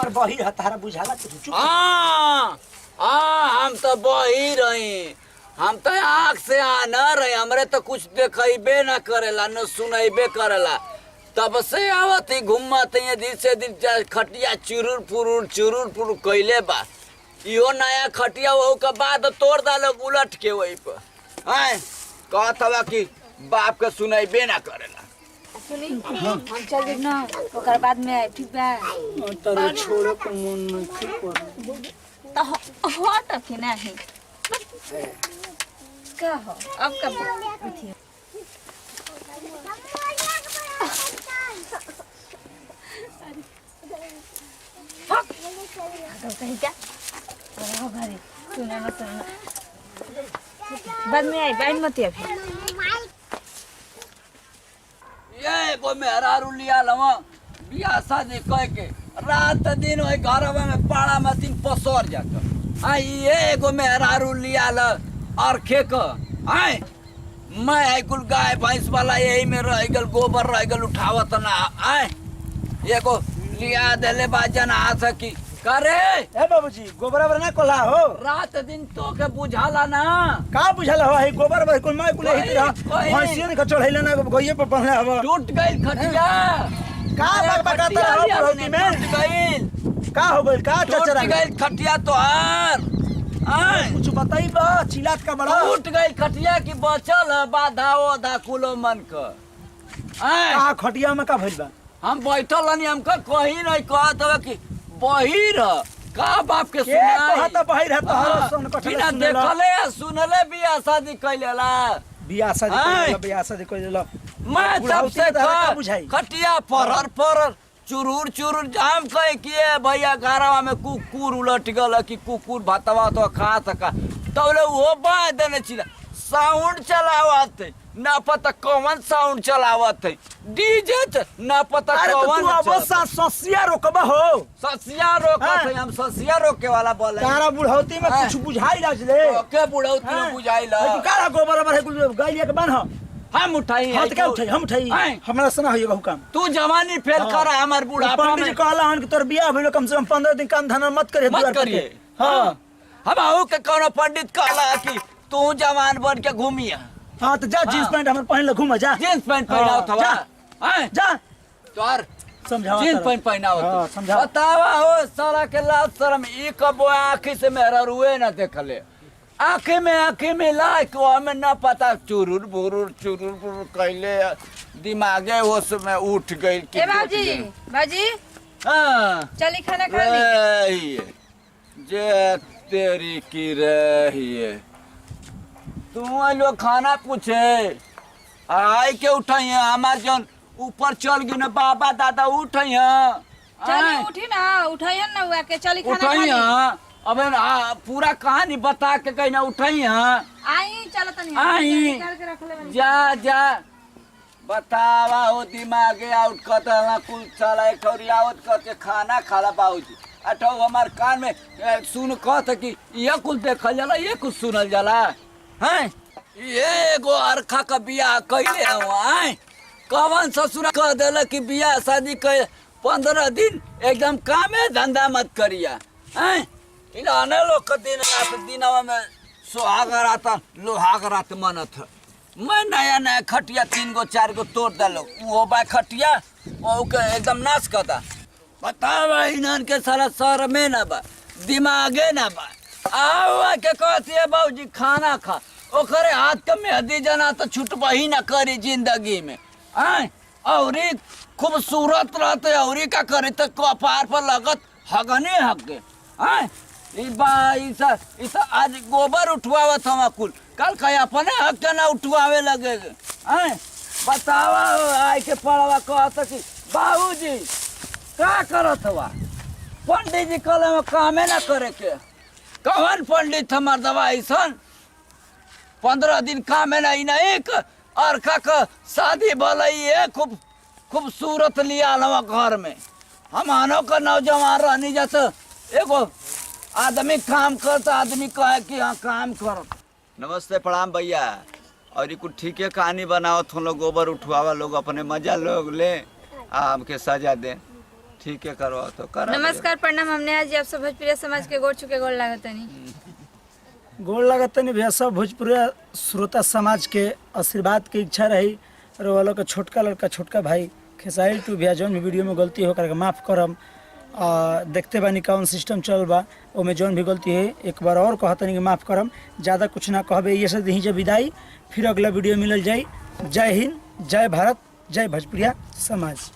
हमर बही है तारा बुझाला चुप। हम तो बही रही, हम तो आँख से आना रहे, हमरे तो कुछ देखेबे ना करेला न सुनेबे करेला। तब से आवत ही घूमत ही दिन से दिन खटिया चुरुर पुरुर कैले बा। इहो नया खटिया वहू के बाद तोड़ डालो उलट के वही पर। कहत हवा कि बाप के सुनेबे ना करेला। सुनी हम चल ना ओकर बाद में आए ठीक बा। तारा छोड़े को मन नहीं कर तो हट के नहीं का हो अब कब उठी तो कहीं क्या ओ घरे सुना ना सुना बाद में आई बैठ मत अभी ये को मेहरारू लिया लवा बियाह शादी कह के रात दिन वही घरवा में पाड़ा मशीन पसर जाता। ये एगो मेहरारू लिया ल और खेक आए मैं कुल गाय भैंस वाला यही में रह गल गोबर रह गल उठावत ना आए एगो लिया देले बाजन आ सकी करे। ए बाबूजी गोबर बर ना कोला हो रात दिन तो के बुझाला ना का बुझाला हो है गोबर बर कुल मैं कुल ही भैंसियन का चढ़ैले ना गइए पर पहले हवा टूट गई खटिया का बकबकाता हो पुरौती में टूट गई का हो गइल का चचरा टूट गई खटिया तो हार कुछ बताई बा चिलात का बड़ा टूट गई खटिया की बचल है बाधा ओधा कुलो मन का का खटिया में का भइल बा। हम बैठल हनी हमका कहीं नहीं कहत हवे कि बहिर का बाप के सुनाई कहत बहिर है तोहर सुन कठले बिना देखले सुनले बियाह शादी कैलेला बियाह शादी कइले मैं तब से खटिया परर चुरूर जाम कहे किए भैया घरवा में कुकुर उलट गल कि कुकुर भातवा तो खा सका तब वो बांध देने छिला साउंड चलावत ना पता कौन साउंड चलावत है डीजे ना पता कौन अबसा ससिया रोकबा हो ससिया रोकत है हम ससिया रोके वाला बोले तारा बुढ़ौती में कुछ बुझाई लाज ले के बुढ़ौती में बुझाई ला तू कारा गोबर पर है गालिया के बन हम उठाई हाथ का उठाई हम उठाई हमरा सुना होई बहु काम तू जवानी फेल कर हमर बुढ़ापा में पंडित जी कहला हन कि तोर बियाह भइलो कम से कम 15 दिन कान धना मत करे मत करिए। हां हम आऊ के कोनो पंडित कहला कि तू जवान बन के घूमिया। हां तो जा जींस पैंट हमर पहन ले घूम जा जींस पैंट पहनाओ थवा हैं जा तोर समझाओ जींस पैंट पहनाओ हां समझा बतावा हो साला के लाज शर्म ई कबो आंखी से मेरा रुए ना देखले आंखें में लाइक हमें ना पता चुरुर बुरुर कैले दिमागे होश में उठ गई ए बाजी हां चली खाना खा ली जे तेरी की रही है तू लोग खाना पूछे आई के उठाई हमार जन ऊपर चल गई ना बाबा दादा उठाई चली उठी ना उठाई ना हुआ के चली खाना खा ली अब पूरा कहानी बता के कहीं ना उठाई आई चलो तनी आई करके रख ले जा बतावा हो दिमागे आउट कतला कुल चला एक आवत करके खाना खाला बाबूजी अठो हमार कान में सुन कहत कि ये कुल देखल जाला ये कुछ सुनल जाला हैं ये एगो अरखा का बियाह कइले हैं कवन ससुर कह देला कि बियाह शादी कर 15 दिन एकदम कामे धंधा मत करिया हैं इलाने लोग के दिन रात दिनवा में सुहाग रात लोहाग रात मनत मैं नया खटिया 3 गो 4 गो तोड़ डालो वो बा खटिया वो के एकदम नाश करता बतावा इनन के सारा सर में ना बा दिमागे ना बा आवा के कहती है बाबूजी खाना खा ओकरे हाथ के मेहंदी जना तो छुटबा ही ना करी जिंदगी में हैं और खूबसूरत रहते और का करे तो कपार पर लगत हगने हक के हैं इसा आज गोबर उठवावत हम कुल कल कहीं अपने हक के ना उठवावे लगे हैं बतावा आए के पड़वा कहत कि बाबूजी का करत हवा पंडित जी कल में कामे ना करे के कौन पंडित हमार दवाई सन 15 दिन कामे ना एक और का शादी भलई है खूबसूरत लिया लवा घर में हम आनो का नौजवान रहनी जैसे एगो आदमी काम करता आदमी कहे कि हाँ काम करो। नमस्ते प्रणाम भैया और कुछ ठीक है कहानी बनाओ तुम लोग गोबर उठवावा लोग अपने मजा लोग ले हमके सजा दे ठीक है करवा तो करा नमस्कार प्रणाम। हमने आज आप सब भोजपुरी समाज के गोड़ छुके गोड़ लागत नहीं। गोड़ लागत नहीं भैया, सब भोजपुरी श्रोता समाज के आशीर्वाद की इच्छा रही। और वालों का छोटका लड़का छोटका भाई खेसाइल टू भैया जौन भी वीडियो में गलती हो करके माफ़ करम। देखते बानी कौन सिस्टम चल बा ओमे जौन भी गलती है एक बार और कहतनी कि माफ़ करम। ज़्यादा कुछ ना कहबे, ये सब दही जब विदाई, फिर अगला वीडियो मिलल जाई। जय हिंद, जय भारत, जय भोजपुरिया समाज।